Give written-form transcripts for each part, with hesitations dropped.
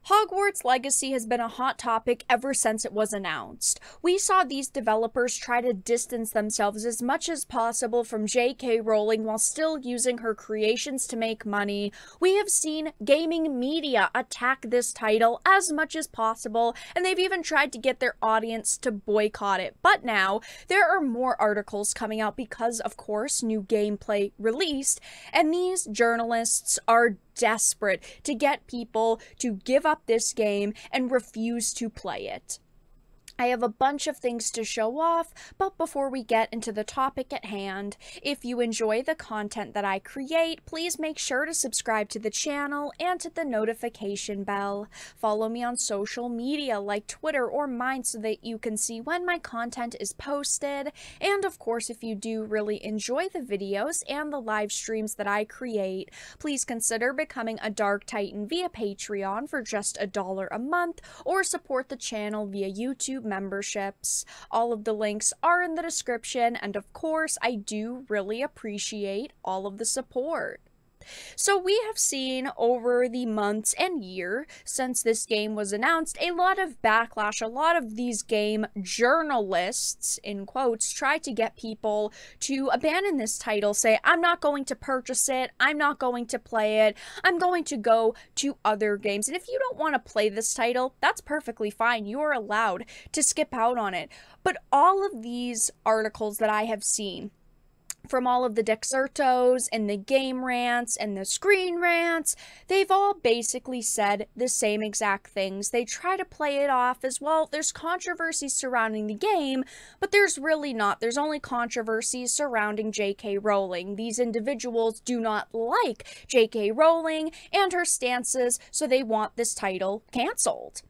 Hogwarts Legacy has been a hot topic ever since it was announced. We saw these developers try to distance themselves as much as possible from J.K. Rowling while still using her creations to make money. We have seen gaming media attack this title as much as possible, and they've even tried to get their audience to boycott it. But now, there are more articles coming out because, of course, new gameplay released, and these journalists are desperate to get people to give up this game and refuse to play it. I have a bunch of things to show off, but before we get into the topic at hand, if you enjoy the content that I create, please make sure to subscribe to the channel and to the notification bell. Follow me on social media like Twitter or mine so that you can see when my content is posted. And of course, if you do really enjoy the videos and the live streams that I create, please consider becoming a Dark Titan via Patreon for just $1 a month, or support the channel via YouTube memberships. All of the links are in the description, and of course, I do really appreciate all of the support. So we have seen over the months and year since this game was announced a lot of backlash. A lot of these game journalists, in quotes, try to get people to abandon this title, say, I'm not going to purchase it, I'm not going to play it, I'm going to go to other games. And if you don't want to play this title, that's perfectly fine. You are allowed to skip out on it. But all of these articles that I have seen, from all of the Dexertos and the game rants and the screen rants, they've all basically said the same exact things. They try to play it off as, well, there's controversy surrounding the game, but there's really not. There's only controversies surrounding J.K. Rowling. These individuals do not like J.K. Rowling and her stances, so they want this title canceled.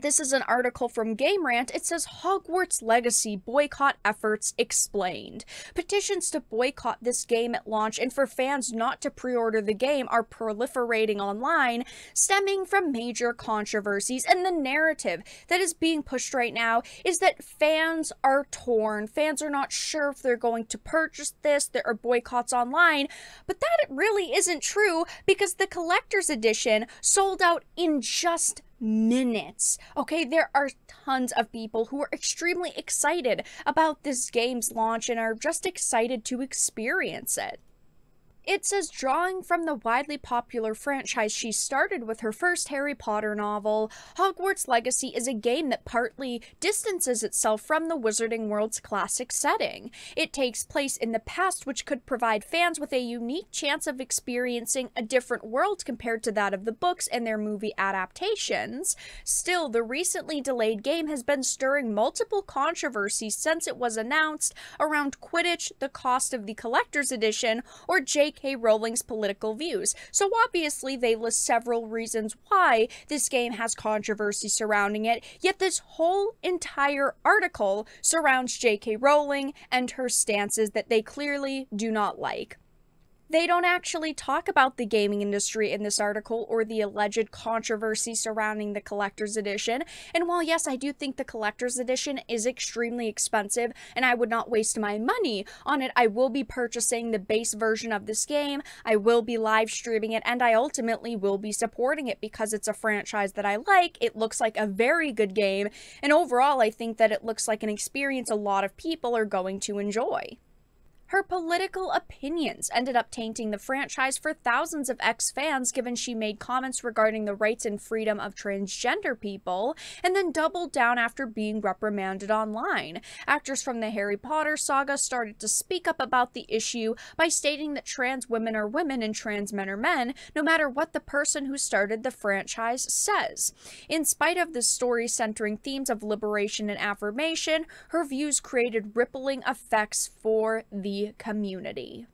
This is an article from Game Rant. It says, Hogwarts Legacy boycott efforts explained. Petitions to boycott this game at launch and for fans not to pre-order the game are proliferating online, stemming from major controversies. And the narrative that is being pushed right now is that fans are torn. Fans are not sure if they're going to purchase this. There are boycotts online. But that really isn't true, because the collector's edition sold out in just minutes. Okay, there are tons of people who are extremely excited about this game's launch and are just excited to experience it. It says, drawing from the widely popular franchise she started with her first Harry Potter novel, Hogwarts Legacy is a game that partly distances itself from the Wizarding World's classic setting. It takes place in the past, which could provide fans with a unique chance of experiencing a different world compared to that of the books and their movie adaptations. Still, the recently delayed game has been stirring multiple controversies since it was announced around Quidditch, the cost of the collector's edition, or J.K. Rowling's political views. So obviously they list several reasons why this game has controversy surrounding it, yet this whole entire article surrounds J.K. Rowling and her stances that they clearly do not like. They don't actually talk about the gaming industry in this article or the alleged controversy surrounding the collector's edition. And while yes, I do think the collector's edition is extremely expensive and I would not waste my money on it, I will be purchasing the base version of this game, I will be live streaming it, and I ultimately will be supporting it because it's a franchise that I like. It looks like a very good game, and overall I think that it looks like an experience a lot of people are going to enjoy. Her political opinions ended up tainting the franchise for thousands of ex-fans, given she made comments regarding the rights and freedom of transgender people, and then doubled down after being reprimanded online. Actors from the Harry Potter saga started to speak up about the issue by stating that trans women are women and trans men are men, no matter what the person who started the franchise says. In spite of the story centering themes of liberation and affirmation, her views created rippling effects for the community.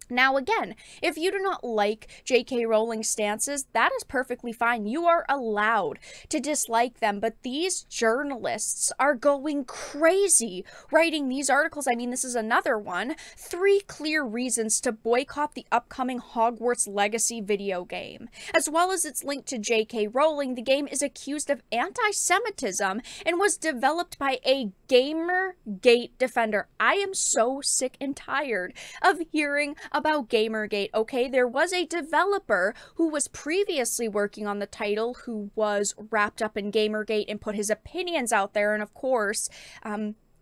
Now again, if you do not like J.K. Rowling's stances, that is perfectly fine. You are allowed to dislike them, but these journalists are going crazy writing these articles. I mean, this is another one. 3 clear reasons to boycott the upcoming Hogwarts Legacy video game. As well as its link to J.K. Rowling, the game is accused of anti-Semitism and was developed by a Gamergate defender. I am so sick and tired of hearing about Gamergate, okay? There was a developer who was previously working on the title who was wrapped up in Gamergate and put his opinions out there, and of course,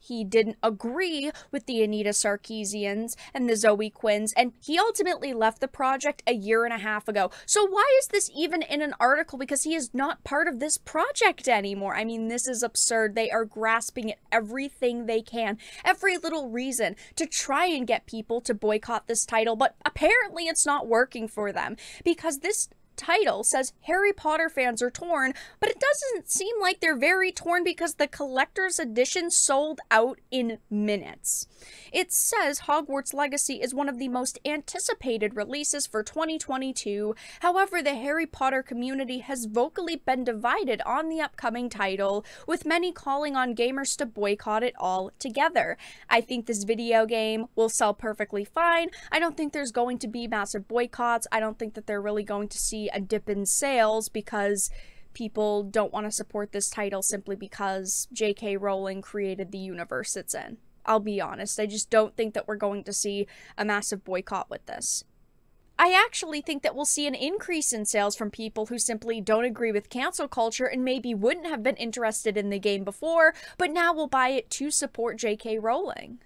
he didn't agree with the Anita Sarkeesians and the Zoe Quinns, and he ultimately left the project a year and a half ago. So why is this even in an article? Because he is not part of this project anymore. I mean, this is absurd. They are grasping at everything they can, every little reason to try and get people to boycott this title, but apparently it's not working for them, because this title says Harry Potter fans are torn, but it doesn't seem like they're very torn because the collector's edition sold out in minutes. It says Hogwarts Legacy is one of the most anticipated releases for 2022. However, the Harry Potter community has vocally been divided on the upcoming title, with many calling on gamers to boycott it all together. I think this video game will sell perfectly fine. I don't think there's going to be massive boycotts. I don't think that they're really going to see a dip in sales because people don't want to support this title simply because J.K. Rowling created the universe it's in. I'll be honest, I just don't think that we're going to see a massive boycott with this. I actually think that we'll see an increase in sales from people who simply don't agree with cancel culture and maybe wouldn't have been interested in the game before, but now will buy it to support J.K. Rowling.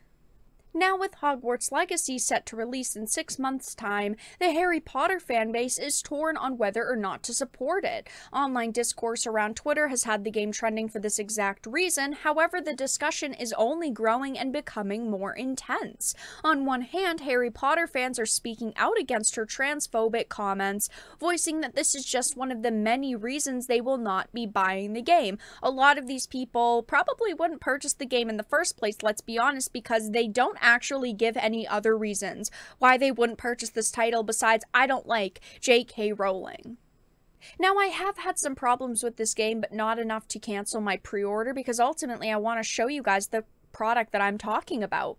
Now, with Hogwarts Legacy set to release in 6 months' time, the Harry Potter fanbase is torn on whether or not to support it. Online discourse around Twitter has had the game trending for this exact reason. However, the discussion is only growing and becoming more intense. On one hand, Harry Potter fans are speaking out against her transphobic comments, voicing that this is just one of the many reasons they will not be buying the game. A lot of these people probably wouldn't purchase the game in the first place, let's be honest, because they don't actually give any other reasons why they wouldn't purchase this title besides I don't like J.K. Rowling. Now, I have had some problems with this game, but not enough to cancel my pre-order because ultimately I want to show you guys the product that I'm talking about.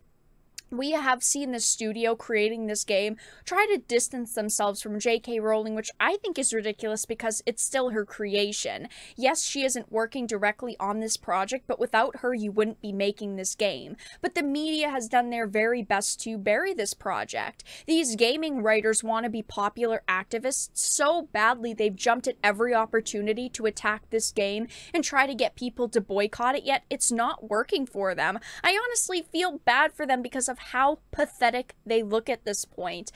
We have seen the studio creating this game try to distance themselves from J.K. Rowling, which I think is ridiculous because it's still her creation. Yes, she isn't working directly on this project, but without her, you wouldn't be making this game. But the media has done their very best to bury this project. These gaming writers want to be popular activists so badly they've jumped at every opportunity to attack this game and try to get people to boycott it, yet it's not working for them. I honestly feel bad for them because of how pathetic they look at this point.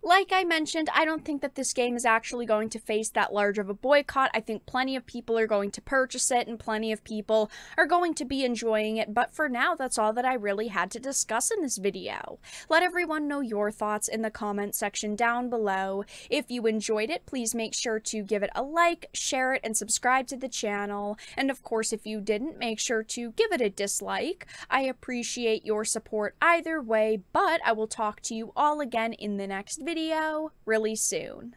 Like I mentioned, I don't think that this game is actually going to face that large of a boycott. I think plenty of people are going to purchase it and plenty of people are going to be enjoying it. But for now, that's all that I really had to discuss in this video. Let everyone know your thoughts in the comment section down below. If you enjoyed it, please make sure to give it a like, share it, and subscribe to the channel. And of course, if you didn't, make sure to give it a dislike. I appreciate your support either way, but I will talk to you all again in the next video really soon.